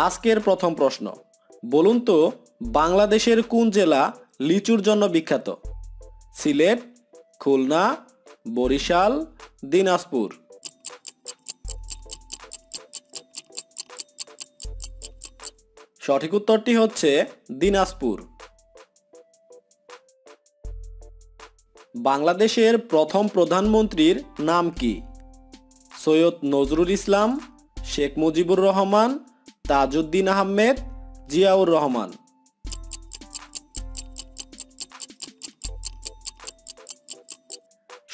আজকের প্রথম প্রশ্ন, বলুন তো বাংলাদেশের কোন জেলা লিচুর জন্য বিখ্যাত? সিলেট, খুলনা, বরিশাল, দিনাজপুর। সঠিক উত্তরটি হচ্ছে দিনাজপুর। বাংলাদেশের প্রথম প্রধানমন্ত্রীর নাম কি? সৈয়দ নজরুল ইসলাম, শেখ মুজিবুর রহমান, তাজউদ্দিন আহমেদ, জিয়াউর রহমান।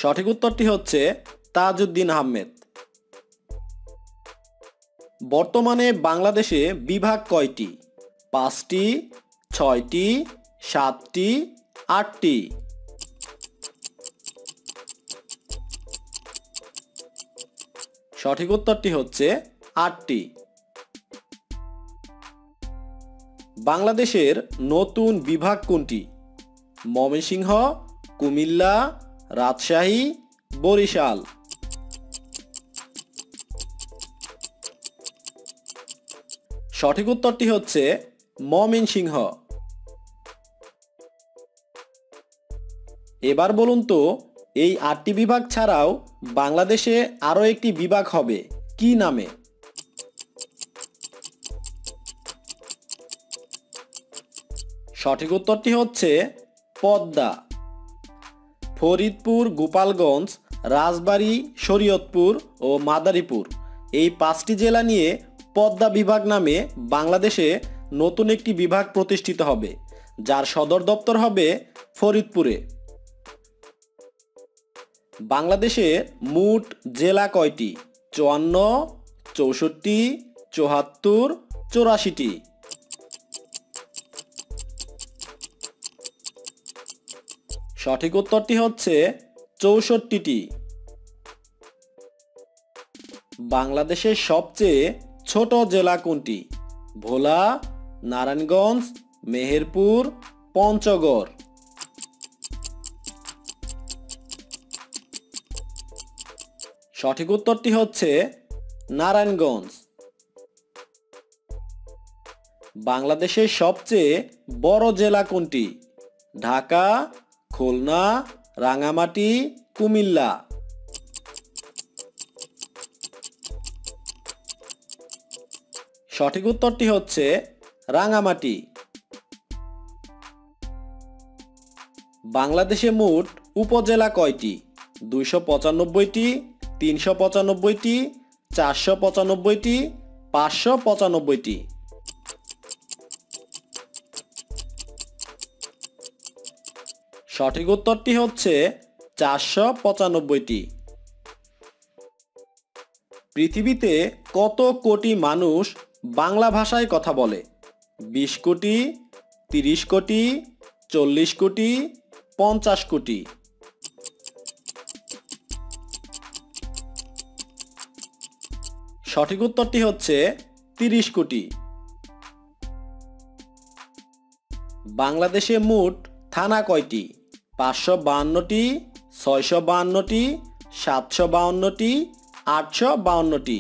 সঠিক উত্তরটি হচ্ছে তাজউদ্দিন আহমেদ। বর্তমানে বাংলাদেশে বিভাগ কয়টি? 5টি, 6টি, 7টি, 8টি। সঠিক উত্তরটি হচ্ছে 8টি। বাংলাদেশের নতুন বিভাগ কোনটি? ময়মনসিংহ, কুমিল্লা, রাজশাহী, বরিশাল। সঠিক উত্তরটি হচ্ছে ময়মনসিংহ। এবার বলুন তো এই 8টি বিভাগ ছাড়াও বাংলাদেশে আরও একটি বিভাগ হবে কি নামে? সঠিক উত্তরটি হচ্ছে পদ্মা। ফরিদপুর, গোপালগঞ্জ, রাজবাড়ী, শরীয়তপুর ও মাদারীপুর এই 5টি জেলা নিয়ে পদ্মা বিভাগ নামে বাংলাদেশে নতুন একটি বিভাগ প্রতিষ্ঠিত হবে, যার সদর দপ্তর হবে ফরিদপুরে। বাংলাদেশে মোট জেলা কয়টি? 54, 64, 74, 84টি। সঠিক উত্তরটি হচ্ছে 64টি। বাংলাদেশের সবচেয়ে ছোট জেলা কোনটি? ভোলা, নারায়ণগঞ্জ, মেহেরপুর, পঞ্চগড়। সঠিক উত্তরটি হচ্ছে নারায়ণগঞ্জ। বাংলাদেশের সবচেয়ে বড় জেলা কোনটি? ঢাকা, খুলনা, রাঙ্গামাটি, কুমিল্লা। সঠিক উত্তরটি হচ্ছে রাঙ্গামাটি। বাংলাদেশে মোট উপজেলা কয়টি? 295টি, 395টি, 495টি, 595টি। সঠিক উত্তরটি হচ্ছে 495টি। পৃথিবীতে কত কোটি মানুষ বাংলা ভাষায় কথা বলে? 20 কোটি, 30 কোটি, 40 কোটি, 50 কোটি। সঠিক উত্তরটি হচ্ছে 30 কোটি। বাংলাদেশে মোট থানা কয়টি? 552টি, 652টি, 752টি, 852টি।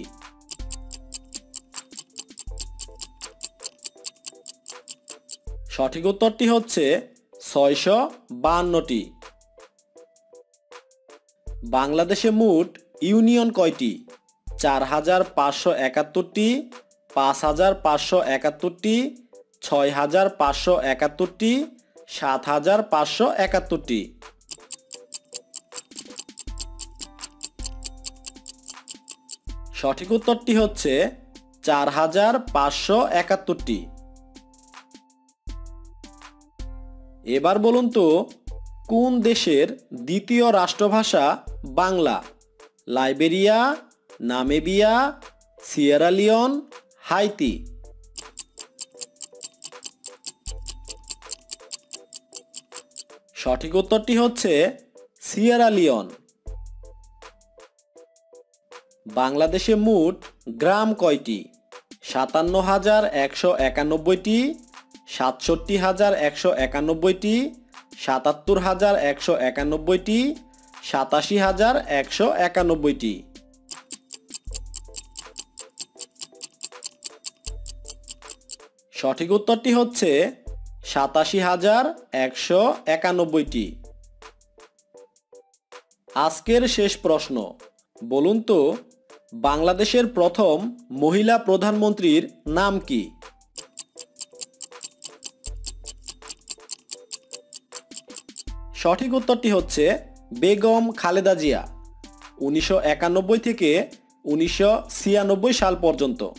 সঠিক উত্তরটি হচ্ছে 652টি। বাংলাদেশে মোট ইউনিয়ন কয়টি? 4571টি, 5571টি, 6571টি, 7571টি। সঠিক উত্তরটি হচ্ছে 4571টি। এবার বলুন তো কোন দেশের দ্বিতীয় রাষ্ট্রভাষা Bangla? Liberia, Namibia, Sierra Leone, Haiti. সঠিক উত্তরটি হচ্ছে সিয়েরা লিওন। বাংলাদেশে মোট গ্রাম কয়টি? 57,191টি, 67,191টি, 77,191টি, 87,191টি। সঠিক উত্তরটি হচ্ছে 87,191টি। আজকের শেষ প্রশ্ন, বলুন তো বাংলাদেশের প্রথম মহিলা প্রধানমন্ত্রীর নাম কি? সঠিক উত্তরটি হচ্ছে বেগম খালেদা জিয়া। 1991 থেকে 1996 সাল পর্যন্ত